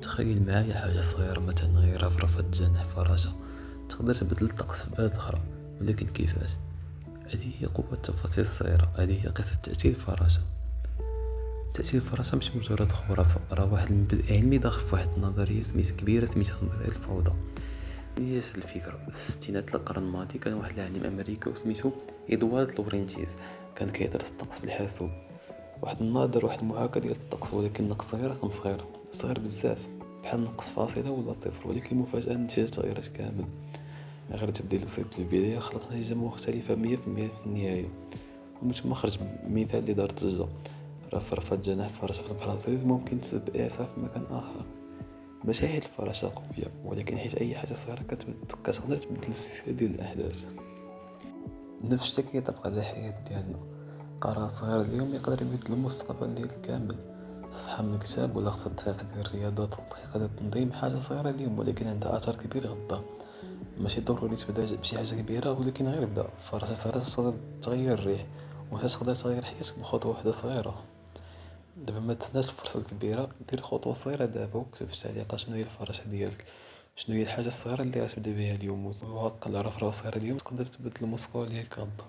تخيل معايا حاجة صغيرة مثلا غير رفرفة جناح فراشة تقدر تبدل الطقس في بلاد أخرى. ولكن كيفاش؟ هذه هي قوة التفاصيل الصغيرة. هذه هي قصة تأثير الفراشة. تأثير الفراشة مش مجرد خرافة، راه واحد المبدأ علمي داخل في واحد النظرية كبيرة سميتها نظرية الفوضى. منين جات الفكرة؟ في الستينات القرن الماضي كان واحد العالم أمريكي وسميتو إدوارد لورينتيز، كان كيدرس الطقس بالحاسوب. واحد النهار دار واحد المعاكة ديال الطقس، ولكن نقص صغير رقم صغير، صغير بزاف، بحال نقص فاصلة ولا صفر. ولكن المفاجأة النتيجة تغيرت كامل. غير تبديل بسيط في البداية خلق نتيجة مختلفة 100% في النهاية. ومن تما خرج مثال اللي دار ضجة: رفرفة جناح فراشة في البرازيل ممكن تسبب إعصار في مكان آخر. ماشي حيت الفراشة قوية، ولكن حيت أي حاجة صغيرة كتقدر تبدل السلسلة ديال الأحداث. نفس الشيء كيطبق على الحياة ديالنا. قرار صغير اليوم يقدر يبدل المستقبل ديالك كامل. صفحة من كتاب ولا خطة دقيقة ديال الرياضة، دقيقة ديال التنظيم، حاجة صغيرة اليوم ولكن عندها أثر كبير غدا. ماشي ضروري تبدا بشي حاجة كبيرة، ولكن غير بدا. فراشة صغيرة تقدر تغير الريح، وانت تقدر تغير حياتك بخطوة واحدة صغيرة. دابا ما تسناش الفرصة الكبيرة، دير خطوة صغيرة دابا وكتب في التعليقات شنو هي الفراشة ديالك، شنو هي الحاجة الصغيرة اللي غتبدا بها اليوم. وهكا الرفرفة صغيرة اليوم تقدر تبدل المستقبل ديالك غدا.